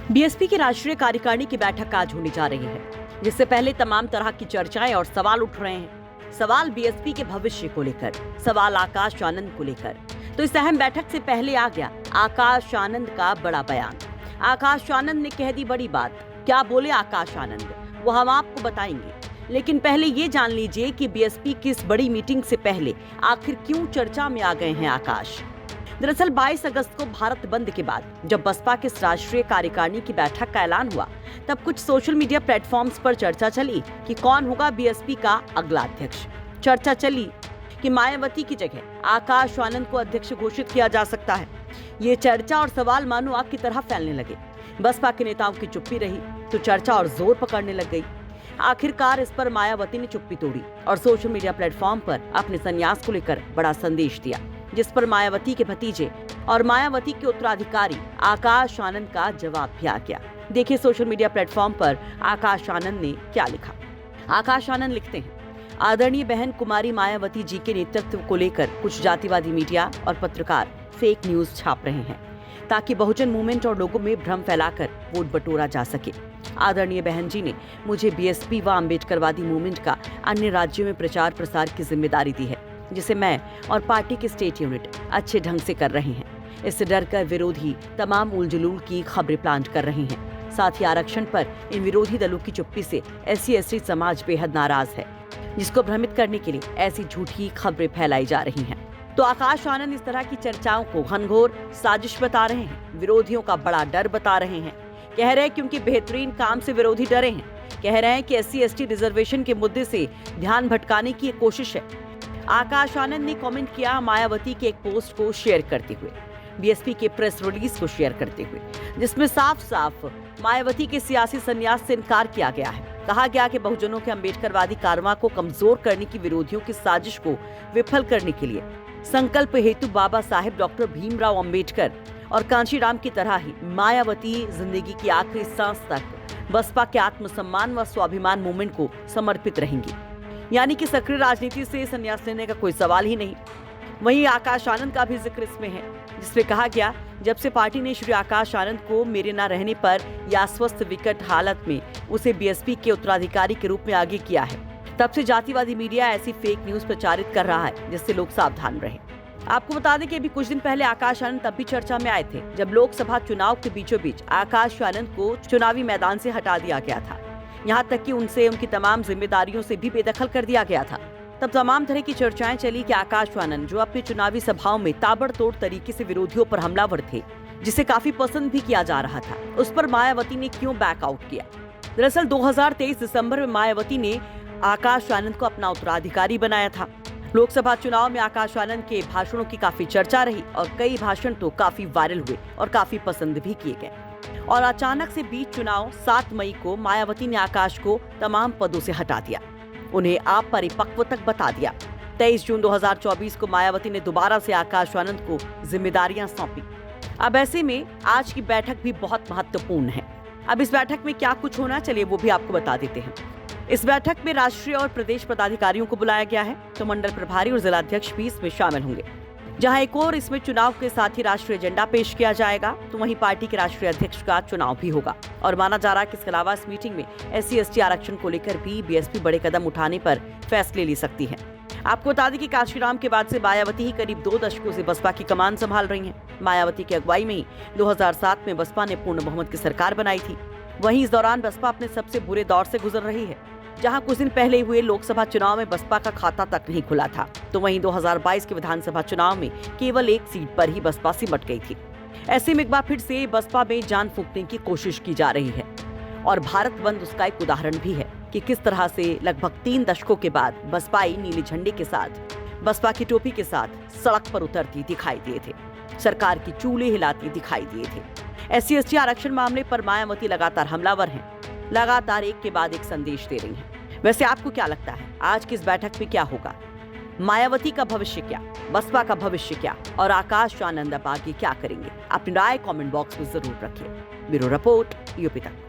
BSP की राष्ट्रीय कार्यकारिणी की बैठक आज होने जा रही है, जिससे पहले तमाम तरह की चर्चाएं और सवाल उठ रहे हैं। सवाल बीएसपी के भविष्य को लेकर, सवाल आकाश आनंद को लेकर। तो इस अहम बैठक से पहले आ गया आकाश आनंद का बड़ा बयान। आकाश आनंद ने कह दी बड़ी बात। क्या बोले आकाश आनंद, वो हम आपको बताएंगे, लेकिन पहले ये जान लीजिए कि बीएसपी की इस बड़ी मीटिंग से पहले आखिर क्यों चर्चा में आ गए हैं आकाश। दरअसल 22 अगस्त को भारत बंद के बाद जब बसपा के राष्ट्रीय कार्यकारिणी की बैठक का ऐलान हुआ, तब कुछ सोशल मीडिया प्लेटफॉर्म्स पर चर्चा चली कि कौन होगा बीएसपी का अगला अध्यक्ष। चर्चा चली कि मायावती की जगह आकाश आनंद को अध्यक्ष घोषित किया जा सकता है। ये चर्चा और सवाल मानो आग की तरह फैलने लगे। बसपा के नेताओं की चुप्पी रही तो चर्चा और जोर पकड़ने लग गई। आखिरकार इस पर मायावती ने चुप्पी तोड़ी और सोशल मीडिया प्लेटफॉर्म पर अपने संन्यास को लेकर बड़ा संदेश दिया, जिस पर मायावती के भतीजे और मायावती के उत्तराधिकारी आकाश आनंद का जवाब भी आ गया। देखिए सोशल मीडिया प्लेटफॉर्म पर आकाश आनंद ने क्या लिखा। आकाश आनंद लिखते हैं, आदरणीय बहन कुमारी मायावती जी के नेतृत्व को लेकर कुछ जातिवादी मीडिया और पत्रकार फेक न्यूज छाप रहे हैं ताकि बहुजन मूवमेंट और लोगों में भ्रम फैलाकर वोट बटोरा जा सके। आदरणीय बहन जी ने मुझे बीएसपी व अम्बेडकरवादी मूवमेंट का अन्य राज्यों में प्रचार प्रसार की जिम्मेदारी दी है, जिसे मैं और पार्टी के स्टेट यूनिट अच्छे ढंग से कर रहे हैं। इससे डरकर विरोधी तमाम उलझुल की खबरें प्लांट कर रहे हैं। साथ ही आरक्षण पर इन विरोधी दलों की चुप्पी से SC/ST समाज बेहद नाराज है, जिसको भ्रमित करने के लिए ऐसी झूठी खबरें फैलाई जा रही हैं। तो आकाश आनंद इस तरह की चर्चाओं को घनघोर साजिश बता रहे हैं, विरोधियों का बड़ा डर बता रहे हैं। कह रहे हैं क्योंकि बेहतरीन काम से विरोधी डरे हैं। कह रहे हैं कि SC/ST रिजर्वेशन के मुद्दे से ध्यान भटकाने की कोशिश है। आकाश आनंद ने कमेंट किया मायावती के एक पोस्ट को शेयर करते हुए, बीएसपी के प्रेस रिलीज को शेयर करते हुए, जिसमें साफ साफ मायावती के सियासी संन्यास से इनकार किया गया है। कहा गया कि बहुजनों के अम्बेडकरवादी कारवां को कमजोर करने की विरोधियों की साजिश को विफल करने के लिए संकल्प हेतु बाबा साहेब डॉक्टर भीमराव अम्बेडकर और कांशीराम की तरह ही मायावती जिंदगी की आखिरी सांस तक बसपा के आत्मसम्मान व स्वाभिमान मूवमेंट को समर्पित रहेंगी। यानी कि सक्रिय राजनीति से संन्यास लेने का कोई सवाल ही नहीं। वहीं आकाश आनंद का भी जिक्र इसमें है, जिसमें कहा गया, जब से पार्टी ने श्री आकाश आनंद को मेरे न रहने पर या स्वस्थ विकट हालत में उसे बीएसपी के उत्तराधिकारी के रूप में आगे किया है, तब से जातिवादी मीडिया ऐसी फेक न्यूज प्रचारित कर रहा है, जिससे लोग सावधान रहें। आपको बता दें कि अभी कुछ दिन पहले आकाश आनंद तब भी चर्चा में आए थे जब लोकसभा चुनाव के बीचों बीच आकाश आनंद को चुनावी मैदान से हटा दिया गया था। यहाँ तक कि उनसे उनकी तमाम जिम्मेदारियों से भी बेदखल कर दिया गया था। तब तमाम तरह की चर्चाएं चली कि आकाश आनंद, जो अपनी चुनावी सभाओं में ताबड़तोड़ तरीके से विरोधियों पर हमलावर थे, जिसे काफी पसंद भी किया जा रहा था, उस पर मायावती ने क्यों बैकआउट किया। दरअसल 2023 दिसंबर में मायावती ने आकाश आनंद को अपना उत्तराधिकारी बनाया था। लोकसभा चुनाव में आकाश आनंद के भाषणों की काफी चर्चा रही और कई भाषण तो काफी वायरल हुए और काफी पसंद भी किए गए। और अचानक से बीच चुनाव 7 मई को मायावती ने आकाश को तमाम पदों से हटा दिया, उन्हें अपरिपक्व तक बता दिया। 23 जून 2024 को मायावती ने दोबारा से आकाश आनंद को जिम्मेदारियां सौंपी। अब ऐसे में आज की बैठक भी बहुत महत्वपूर्ण है। अब इस बैठक में क्या कुछ होना, चलिए वो भी आपको बता देते हैं। इस बैठक में राष्ट्रीय और प्रदेश पदाधिकारियों को बुलाया गया है, तो मंडल प्रभारी और जिलाध्यक्ष भी इसमें शामिल होंगे। जहां एक और इसमें चुनाव के साथ ही राष्ट्रीय एजेंडा पेश किया जाएगा, तो वहीं पार्टी के राष्ट्रीय अध्यक्ष का चुनाव भी होगा। और माना जा रहा है कि इसके अलावा इस मीटिंग में SC/ST आरक्षण को लेकर भी बीएसपी बड़े कदम उठाने पर फैसले ले सकती है। आपको बता दें कि कांशीराम के बाद से मायावती ही करीब 2 दशकों से बसपा की कमान संभाल रही हैं। मायावती की अगुवाई में ही 2007 में बसपा ने पूर्ण बहुमत की सरकार बनाई थी। वहीं इस दौरान बसपा अपने सबसे बुरे दौर से गुजर रही है, जहां कुछ दिन पहले हुए लोकसभा चुनाव में बसपा का खाता तक नहीं खुला था, तो वहीं 2022 के विधानसभा चुनाव में केवल 1 सीट पर ही बसपा सिमट गई थी। ऐसे में एक बार फिर से बसपा में जान फूंकने की कोशिश की जा रही है और भारत बंद उसका एक उदाहरण भी है कि किस तरह से लगभग 3 दशकों के बाद बसपाई नीले झंडे के साथ, बसपा की टोपी के साथ सड़क पर उतरती दिखाई दिए थे, सरकार की चूल्हे हिलाती दिखाई दिए थे। SC/ST आरक्षण मामले पर मायावती लगातार हमलावर हैं, लगातार एक के बाद एक संदेश दे रही हैं। वैसे आपको क्या लगता है आज की इस बैठक में क्या होगा? मायावती का भविष्य क्या, बसपा का भविष्य क्या और आकाश आनंद अब आगे क्या करेंगे? अपनी राय कमेंट बॉक्स में जरूर रखिए। ब्यूरो रिपोर्ट, यूपी तक।